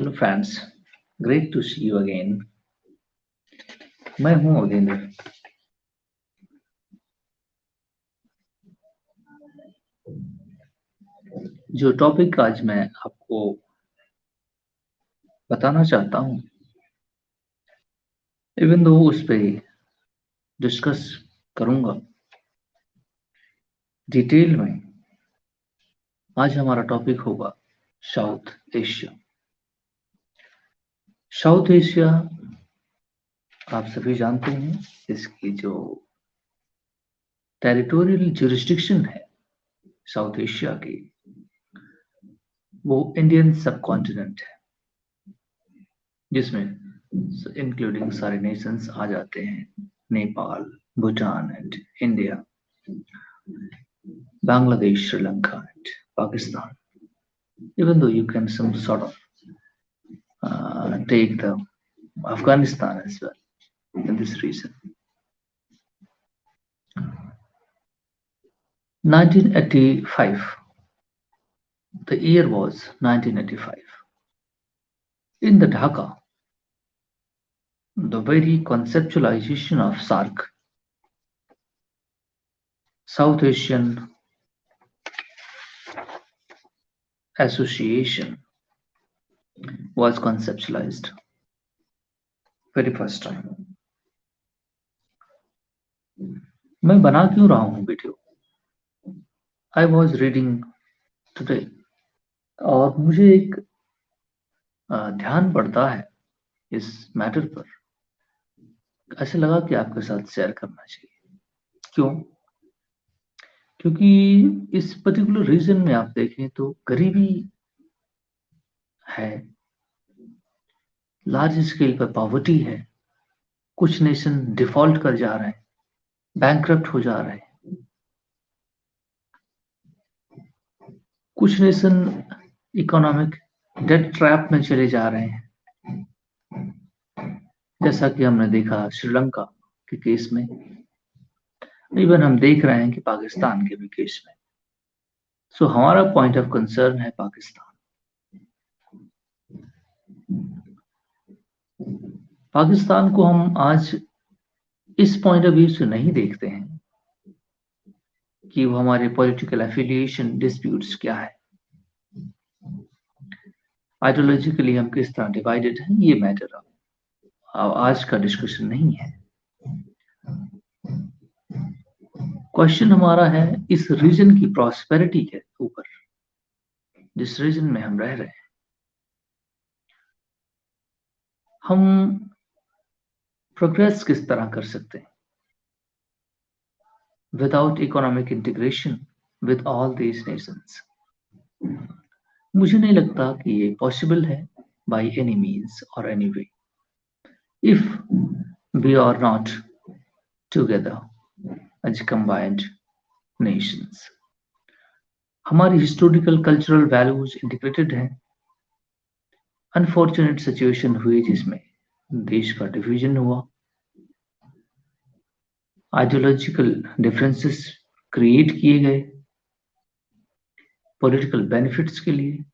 Hello friends, great to see you again. मैं हूं अगेंद्र। जो टॉपिक आज मैं आपको बताना चाहता हूं, इवन दो उस पे डिस्कस करूंगा डिटेल में। आज हमारा टॉपिक होगा साउथ एशिया। साउथ एशिया आप सभी जानते हैं, इसकी जो टेरिटोरियल जुरिस्डिक्शन है साउथ एशिया की, वो इंडियन सब कॉन्टिनेंट है, जिसमें इंक्लूडिंग सारे नेशंस आ जाते हैं, Nepal, Bhutan and India, Bangladesh, Sri Lanka, and Pakistan. Even though you can some sort of take the Afghanistan as well in this region. 1985. The year was 1985. In the Dhaka, the very conceptualization of SAARC, South Asian Association, was conceptualized very first time. मैं बना क्यों रहा हूँ video? I was reading today और मुझे एक ध्यान पड़ता है इस मैटर पर, ऐसे लगा कि आपके साथ शेयर करना चाहिए। क्यों? क्योंकि इस पर्टिकुलर रीजन में आप देखें तो गरीबी है, लार्ज स्केल पर पॉवर्टी है, कुछ नेशन डिफॉल्ट कर जा रहे हैं, बैंकरप्ट हो जा रहे हैं, कुछ नेशन इकोनॉमिक डेट ट्रैप में चले जा रहे हैं, जैसा कि हमने देखा श्रीलंका के केस में, इवन हम देख रहे हैं कि पाकिस्तान के भी केस में। सो हमारा पॉइंट ऑफ कंसर्न है पाकिस्तान। पाकिस्तान को हम आज इस पॉइंट ऑफ व्यू से नहीं देखते हैं कि वो हमारे पॉलिटिकल एफिलिएशन डिस्प्यूट्स क्या है, आइडियोलॉजिकली हम किस तरह डिवाइडेड हैं, ये मैटर आज का डिस्कशन नहीं है। क्वेश्चन हमारा है इस रीजन की प्रॉस्पेरिटी के ऊपर, जिस रीजन में हम रह रहे हैं। हम प्रोग्रेस किस तरह कर सकते हैं without economic integration with all these nations? मुझे नहीं लगता कि ये पॉसिबल है बाय एनी मीन्स और any way, if we are not together as combined nations. हमारी हिस्टोरिकल कल्चरल वैल्यूज इंटीग्रेटेड हैं। अनफॉर्चुनेट सिचुएशन हुई जिसमें देश का डिवीजन हुआ, आइडियोलॉजिकल डिफरेंसेस क्रिएट किए गए पॉलिटिकल बेनिफिट्स के लिए,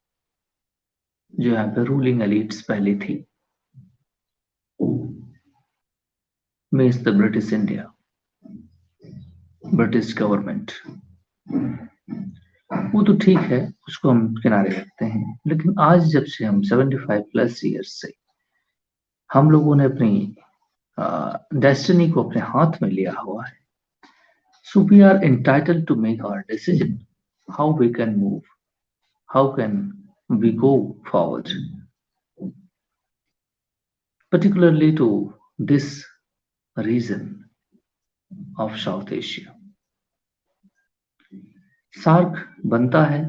जो यहाँ पे रूलिंग एलिट्स पहले थी, means the British India, British government. वो तो ठीक है, उसको हम किनारे रखते हैं, लेकिन आज जब से हम 75 प्लस ईयर्स से हम लोगों ने अपनी डेस्टिनी को अपने हाथ में लिया हुआ है, so we are entitled to make our decision how we can move, how can we go forward, particularly to this region of South Asia. SAARC बनता है,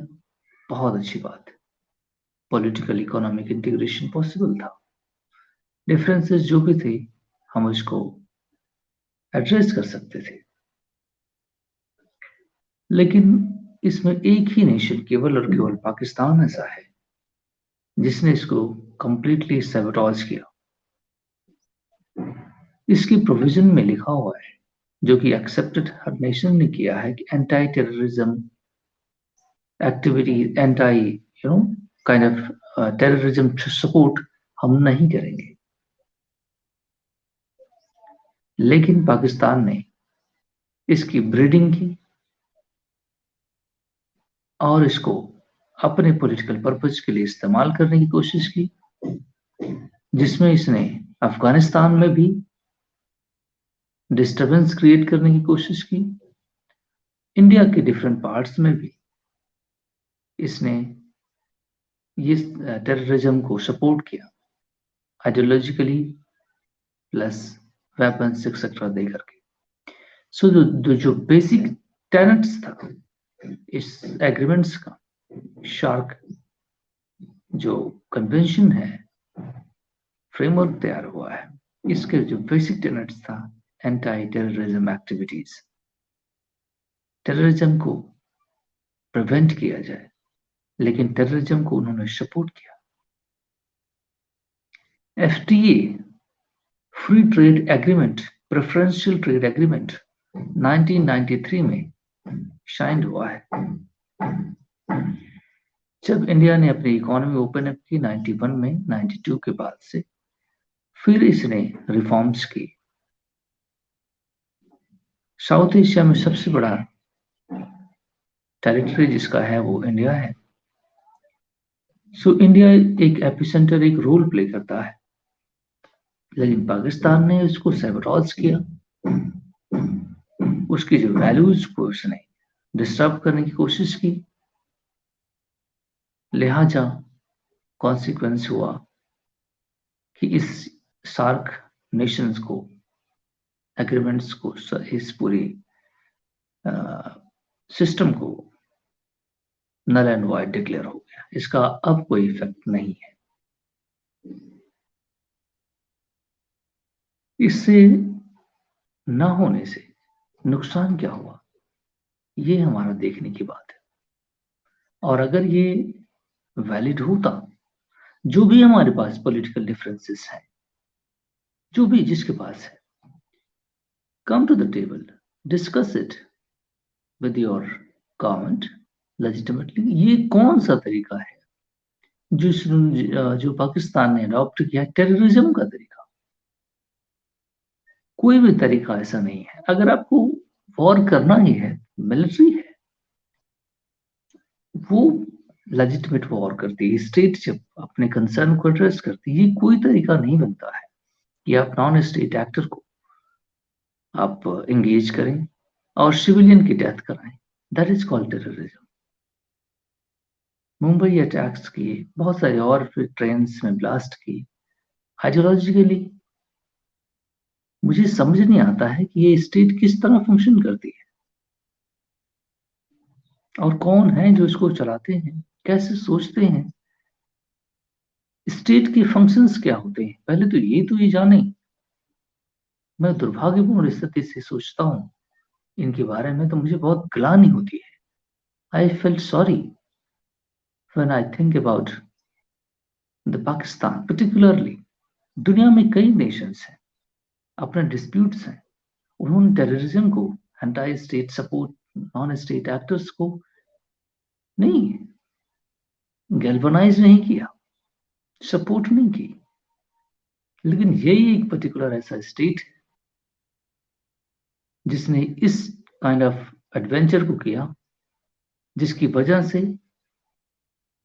बहुत अच्छी बात है, पॉलिटिकल इकोनॉमिक इंटीग्रेशन पॉसिबल था, डिफरेंसेस जो भी थे हम उसको एड्रेस कर सकते थे, लेकिन इसमें एक ही नेशन केवल और केवल पाकिस्तान ऐसा है जिसने इसको कंप्लीटली सैबोटेज किया। इसकी प्रोविजन में लिखा हुआ है, जो कि एक्सेप्टेड हर नेशन ने किया है, कि anti terrorism activity, anti kind of terrorism support हम नहीं करेंगे। लेकिन पाकिस्तान ने इसकी ब्रीडिंग की और इसको अपने पॉलिटिकल पर्पज के लिए इस्तेमाल करने की कोशिश की, जिसमें इसने अफगानिस्तान में भी डिस्टरबेंस क्रिएट करने की कोशिश की, इंडिया के डिफरेंट पार्ट्स में भी इसने ये टेररिज्म को सपोर्ट किया, आइडियोलॉजिकली प्लस वेपन्स एक्सेट्रा दे करके। सो जो बेसिक टेनेट्स था इस एग्रीमेंट्स का, शार्क जो कन्वेंशन है, फ्रेमवर्क तैयार हुआ है, इसके जो बेसिक टेनेट्स था एंटी टेररिज्म एक्टिविटीज, टेररिज्म को प्रिवेंट किया जाए, लेकिन टेररिज्म को उन्होंने सपोर्ट किया। FTA, free trade agreement, preferential trade agreement 1993 में साइन हुआ है। जब इंडिया ने अपनी इकोनॉमी ओपन अप की 91 में, 92 के बाद से फिर इसने रिफॉर्म्स की। साउथ एशिया में सबसे बड़ा टेरिटरी जिसका है वो इंडिया है। सो इंडिया एक एपिसेंटर, एक रोल प्ले करता है, लेकिन पाकिस्तान ने उसको सैबोटाज किया, उसकी जो वैल्यूज को उसने डिस्टर्ब करने की कोशिश की, लिहाजा कॉन्सिक्वेंस हुआ कि इस सार्क नेशंस को, एग्रीमेंट्स को, इस पूरी सिस्टम को नल एंड वाइड डिक्लेयर हो गया। इसका अब कोई इफेक्ट नहीं है। इससे ना होने से नुकसान क्या हुआ, ये हमारा देखने की बात है। और अगर ये वैलिड होता, जो भी हमारे पास पॉलिटिकल डिफरेंसेस हैं, जो भी जिसके पास है, come to the table, discuss it with your government legitimately. ये कौन सा तरीका है जो पाकिस्तान ने अडॉप्ट किया, टेररिज्म का तरीका? कोई भी तरीका ऐसा नहीं है। अगर आपको वॉर करना ही है, मिलिट्री है, वो लेजिटिमेट वॉर करती है। स्टेट जब अपने कंसर्न को एड्रेस करती है, ये कोई तरीका नहीं बनता है कि आप नॉन स्टेट एक्टर को आप एंगेज करें और सिविलियन की डेथ कराएं। That is called terrorism. Mumbai attacks किए, बहुत सारे और फिर ट्रेन्स में ब्लास्ट की। आइडियोलॉजिकली मुझे समझ नहीं आता है कि ये स्टेट किस तरह फंक्शन करती है और कौन है जो इसको चलाते हैं, कैसे सोचते हैं, स्टेट के फंक्शंस क्या होते हैं। पहले तो ये जाने। मैं दुर्भाग्यपूर्ण स्थिति से सोचता हूँ इनके बारे में, तो मुझे बहुत ग्लानि होती है। I felt sorry when I think about the Pakistan particularly. दुनिया में कई नेशंस हैं, अपने डिस्प्यूट्स हैं, उन्होंने टेररिज्म को, anti state support, non state actors को नहीं गैल्वनाइज नहीं किया, सपोर्ट नहीं की। लेकिन यही एक पर्टिकुलर ऐसा स्टेट है जिसने इस काइंड ऑफ एडवेंचर को किया, जिसकी वजह से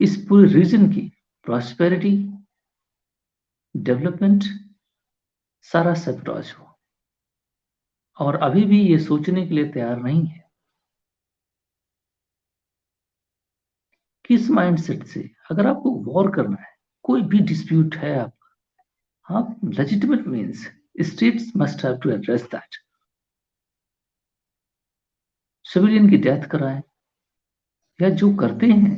इस पूरे रीजन की प्रॉस्पेरिटी, डेवलपमेंट सारा सैबोटाज हुआ। और अभी भी ये सोचने के लिए तैयार नहीं है किस माइंडसेट से। अगर आपको वॉर करना है, कोई भी डिस्प्यूट है आपका, आप legitimate means states must have to address that. Civilian की डेथ कराएं, या जो करते हैं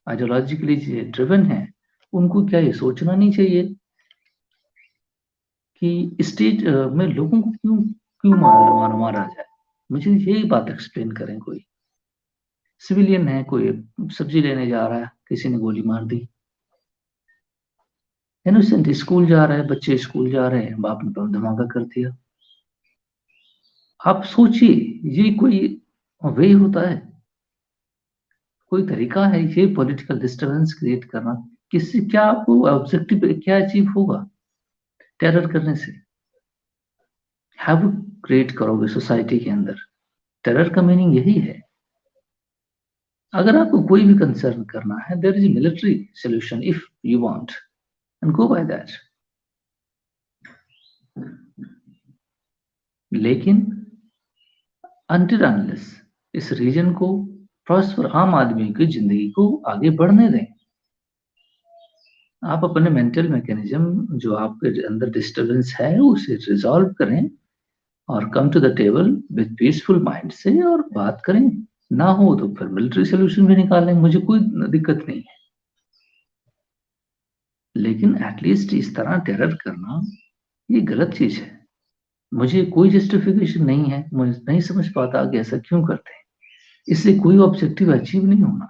आइडियोलॉजिकली ड्रिवन है, उनको क्या ये सोचना नहीं चाहिए कि स्टेट में लोगों को क्यों क्यों मारा जाए? मुझे यही बात एक्सप्लेन करें। कोई सिविलियन है, कोई सब्जी लेने जा रहा है, किसी ने गोली मार दी, इनोसेंट स्कूल जा रहा है, बच्चे स्कूल जा रहे हैं, बाप ने बम धमाका कर दिया। आप सोचिए, ये कोई वे होता है, कोई तरीका है ये पॉलिटिकल डिस्टर्बेंस क्रिएट करना? किससे क्या आपको ऑब्जेक्टिव क्या अचीव होगा टेरर करने से? हैव क्रिएट करोगे सोसाइटी के अंदर। टेरर का मीनिंग यही है। अगर आपको कोई भी कंसर्न करना है, there is a military solution if you want and go by that. लेकिन until unless इस रीजन को प्रॉस्पर, आम आदमी की जिंदगी को आगे बढ़ने दें, आप अपने मेंटल मैकेनिज्म जो आपके अंदर डिस्टरबेंस है उसे रिजॉल्व करें और come to the table with peaceful mind से और बात करें। ना हो तो फिर मिलिट्री सोल्यूशन भी निकालें, मुझे कोई दिक्कत नहीं है। लेकिन एटलीस्ट इस तरह टेरर करना ये गलत चीज है। मुझे कोई जस्टिफिकेशन नहीं है, मुझे नहीं समझ पाता कि ऐसा क्यों करते हैं। इससे कोई ऑब्जेक्टिव अचीव नहीं होना।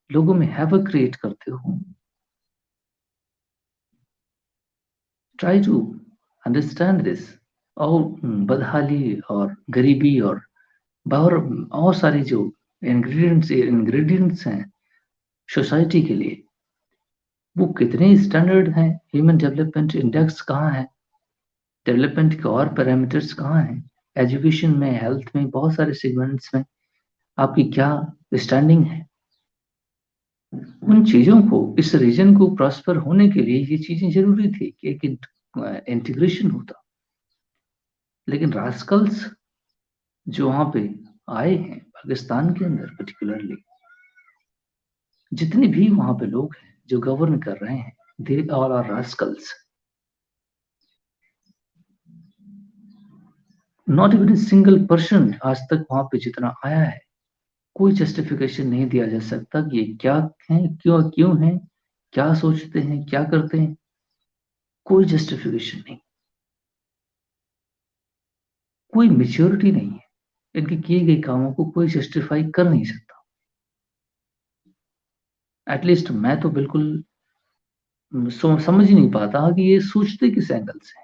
लोगों में हैवक क्रिएट करते हो। Try to understand this. और बदहाली और गरीबी और और सारी जो इंग्रेडिएंट्स हैं सोसाइटी के लिए, वो कितने स्टैंडर्ड हैं। ह्यूमन डेवलपमेंट इंडेक्स कहाँ है, डेवलपमेंट के और पैरामीटर्स कहाँ हैं, एजुकेशन में, हेल्थ में, बहुत सारे सेगमेंट्स में आपकी क्या स्टैंडिंग है। उन चीजों को, इस रीजन को प्रॉस्पर होने के लिए ये चीजें जरूरी थी कि एक इंटीग्रेशन होता। लेकिन रास्कल्स जो वहां पे आए हैं पाकिस्तान के अंदर पर्टिकुलरली, जितने भी वहां पे लोग हैं जो गवर्न कर रहे हैं, they all are rascals. Not even a single person आज तक वहां पे जितना आया है, कोई जस्टिफिकेशन नहीं दिया जा सकता कि ये क्या है, क्यों है, क्या सोचते हैं, क्या करते हैं। कोई जस्टिफिकेशन नहीं, कोई मेच्योरिटी नहीं है। इनके किए गए कामों को कोई जस्टिफाई कर नहीं सकता। एटलीस्ट मैं तो बिल्कुल समझ ही नहीं पाता कि ये सोचते किस एंगल से।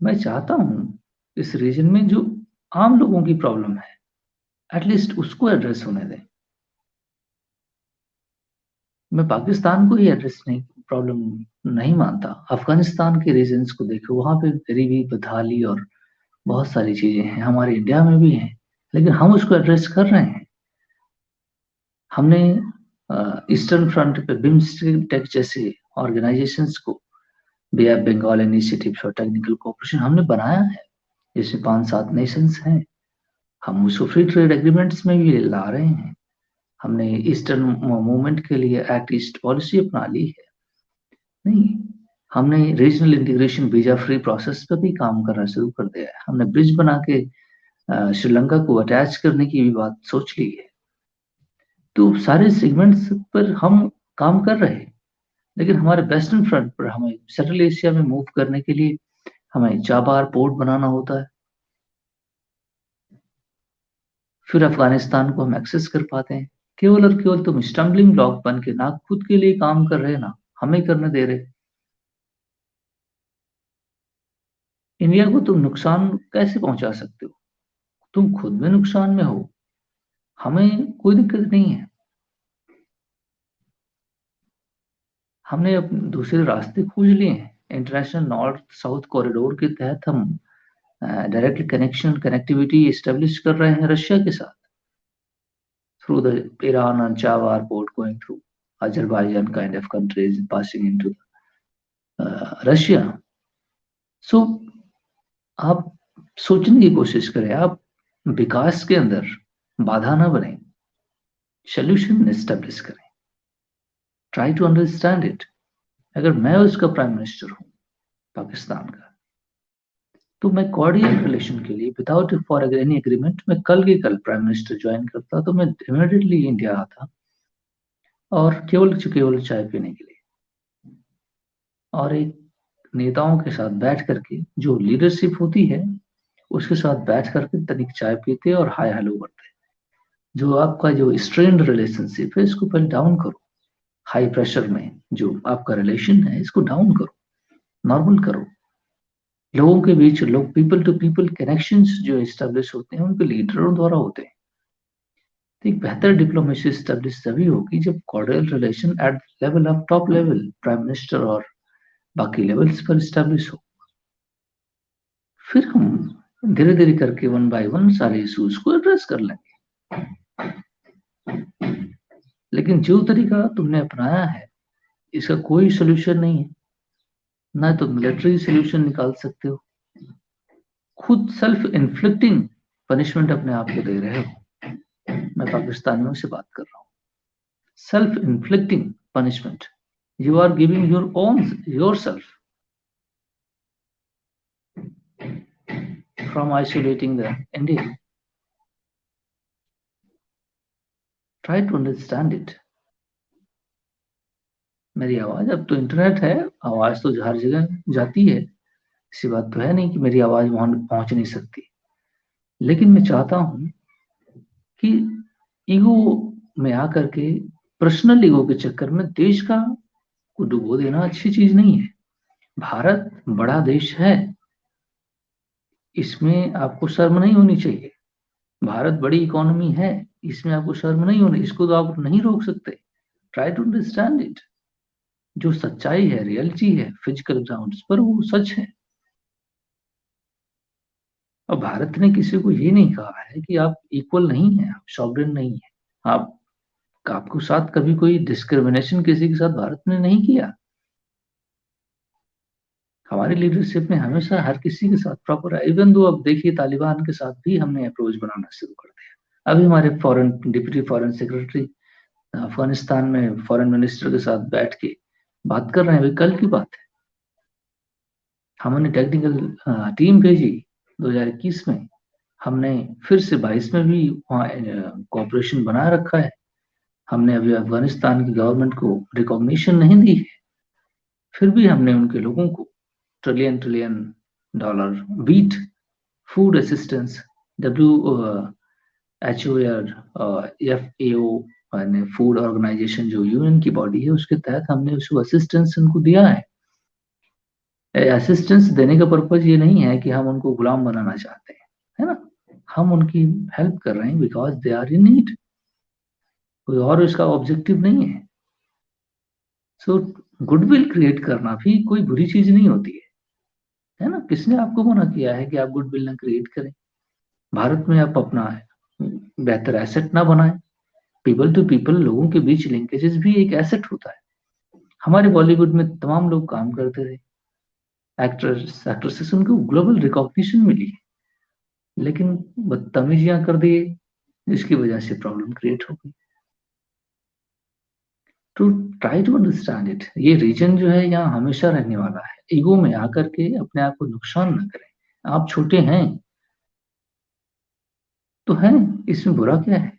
मैं चाहता हूं इस रीजन में जो आम लोगों की प्रॉब्लम है एटलीस्ट उसको एड्रेस होने दें। मैं पाकिस्तान को ही एड्रेस नहीं, प्रॉब्लम नहीं मानता। अफगानिस्तान के रीजन्स को देखो, वहां पे गरीबी, बदहाली और बहुत सारी चीजें हैं, हमारे इंडिया में भी हैं, लेकिन हम उसको एड्रेस कर रहे हैं। हमने ईस्टर्न फ्रंट पे बिम्स्टेक जैसे ऑर्गेनाइजेशंस को, bay of Bengal initiative for technical cooperation हमने बनाया है, जिसमें 5-7 नेशंस हैं। हम उसको फ्री ट्रेड एग्रीमेंट्स में भी ला रहे हैं। हमने ईस्टर्न मूवमेंट के लिए एक्ट ईस्ट पॉलिसी अपना ली है। नहीं, हमने regional integration visa free process पर भी काम करना शुरू कर दिया है। हमने ब्रिज बना के श्रीलंका को अटैच करने की भी बात सोच ली है। तो सारे सेगमेंट्स पर हम काम कर रहे हैं, लेकिन हमारे वेस्टर्न फ्रंट पर हमें सेंट्रल एशिया में मूव करने के लिए हमें चाबार पोर्ट बनाना होता है। फिर अफगानिस्तान को हम एक्सेस कर पाते हैं। केवल और केवल तुम स्टम्बलिंग ब्लॉक बन के ना खुद के लिए काम कर रहे, ना हमें करने दे रहे। इंडिया को तुम नुकसान कैसे पहुंचा सकते हो? तुम खुद में नुकसान में हो, हमें कोई दिक्कत नहीं है। हमने अपने दूसरे रास्ते खोज लिए हैं। इंटरनेशनल नॉर्थ साउथ कॉरिडोर के तहत हम डायरेक्ट कनेक्टिविटी एस्टेब्लिश कर रहे हैं रशिया के साथ, through the Iran and Chawar port going through Azerbaijan kind of countries passing into Russia. So आप सोचने की कोशिश करें, आप विकास के अंदर बाधा ना बने, सोल्यूशन एस्टेब्लिश करें, ट्राई टू अंडरस्टैंड इट। अगर मैं उसका प्राइम मिनिस्टर हूं पाकिस्तान का, तो मैं कोऑर्डिनेट रिलेशन के लिए विदाउट फॉर एनी एग्रीमेंट मैं कल के कल प्राइम मिनिस्टर ज्वाइन करता, तो मैं इमीडिएटली इंडिया आता और केवल चाय पीने के लिए और एक नेताओं के साथ बैठ करके, जो लीडरशिप होती है उसके साथ बैठ करके तनिक चाय पीते और हाय हेलो करते। जो आपका जो स्ट्रेन्ड रिलेशनशिप है इसको पहले डाउन करो। हाई प्रेशर में जो आपका रिलेशन है इसको डाउन करो, नॉर्मल करो। लोगों के बीच लोग पीपल टू पीपल कनेक्शंस जो एस्टेब्लिश होते हैं उनके लीडरों द्वारा होते हैं। तो एक बेहतर डिप्लोमेसी एस्टेब्लिश तभी होगी जब cordial relation at level of top level prime minister और बाकी लेवल्स पर एस्टेब्लिश हो। फिर हम धीरे धीरे करके वन बाय वन सारे इश्यूज को एड्रेस कर लेंगे। लेकिन जो तरीका तुमने अपनाया है इसका कोई सोल्यूशन नहीं है। ना तो मिलिट्री सोल्यूशन निकाल सकते हो, खुद सेल्फ इन्फ्लिक्टिंग पनिशमेंट अपने आप को दे रहे हो। मैं पाकिस्तानियों से बात कर रहा हूँ। Self inflicting punishment, you are giving your own yourself from isolating the India. Try to understand it. मेरी आवाज, अब तो इंटरनेट है, आवाज तो हर जगह जाती है, ऐसी बात तो है नहीं कि मेरी आवाज वहां पहुंच नहीं सकती। लेकिन मैं चाहता हूं कि ईगो में आकर के, पर्सनल ईगो के चक्कर में देश का को डुबो देना अच्छी चीज नहीं है। भारत बड़ा देश है, इसमें आपको शर्म नहीं होनी चाहिए। भारत बड़ी इकोनॉमी है, इसमें आपको शर्म नहीं होनी, इसको तो आप नहीं रोक सकते। Try to understand it. जो सच्चाई है, रियलिटी है, फिजिकल ग्राउंड्स पर वो सच है। और भारत ने किसी को ये नहीं कहा है कि आप इक्वल नहीं है, आप सॉवरेन नहीं है। आप आपको साथ कभी कोई डिस्क्रिमिनेशन किसी के साथ भारत ने नहीं किया। हमारी लीडरशिप ने हमेशा हर किसी के साथ प्रॉपर है। इवन दो अब देखिए तालिबान के साथ भी हमने अप्रोच बनाना शुरू कर दिया। अभी हमारे foreign deputy foreign secretary Afghanistan में फॉरेन मिनिस्टर के साथ बैठ के बात कर रहे हैं, अभी कल की बात है। हमने टेक्निकल टीम भेजी 2021 में, हमने फिर से 22 में भी वहाँ कॉपरेशन बनाए रखा है। हमने अभी अफगानिस्तान की गवर्नमेंट को रिकॉग्निशन नहीं दी है, फिर भी हमने उनके लोगों को trillion trillion dollar wheat food assistance, WHO या FAO फूड ऑर्गेनाइजेशन जो यूएन की बॉडी है उसके तहत हमने उसको असिस्टेंस उनको दिया है। असिस्टेंस देने का पर्पज ये नहीं है कि हम उनको गुलाम बनाना चाहते हैं, है ना। हम उनकी हेल्प कर रहे हैं because they are in need, कोई और इसका ऑब्जेक्टिव नहीं है। सो गुडविल क्रिएट करना भी कोई बुरी चीज नहीं होती है ना। किसने आपको मना किया है कि आप गुडविल ना क्रिएट करें? भारत में आप अपना बेहतर एसेट ना बनाएं। पीपल टू पीपल, लोगों के बीच लिंकेजेस भी एक एसेट होता है। हमारे बॉलीवुड में तमाम लोग काम करते थे, एक्टर्स एक्ट्रेसेस, उनको ग्लोबल रिकॉग्निशन मिली है, लेकिन बदतमीजियां कर दिए जिसकी वजह से प्रॉब्लम क्रिएट हो गई। To try to understand it. ये रीजन जो है यहाँ हमेशा रहने वाला है। ईगो में आकर के अपने आप को नुकसान ना करें। आप छोटे हैं तो हैं, इसमें बुरा क्या है?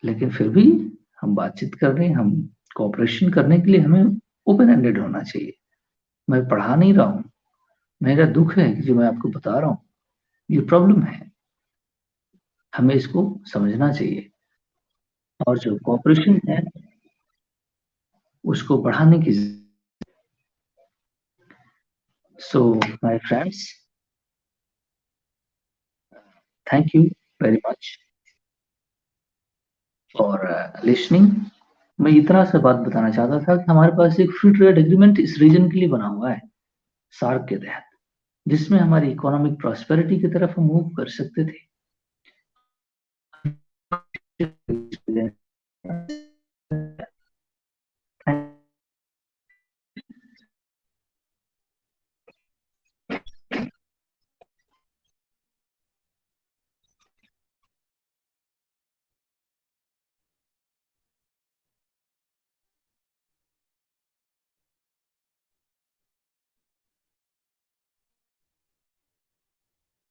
लेकिन फिर भी हम बातचीत कर रहे हैं, हम कोऑपरेशन करने के लिए हमें ओपन एंडेड होना चाहिए। मैं पढ़ा नहीं रहा हूँ, मेरा दुख है कि जो मैं आपको बता रहा हूँ ये प्रॉब्लम है, हमें इसको समझना चाहिए। और जो कोऑपरेशन है उसको बढ़ाने की। So my friends, thank you very much for listening. मैं इतना सा बात बताना चाहता था कि हमारे पास एक फ्री ट्रेड एग्रीमेंट इस रीजन के लिए बना हुआ है, सार्क के तहत, जिसमें हमारी इकोनॉमिक प्रॉस्पेरिटी की तरफ हम मूव कर सकते थे।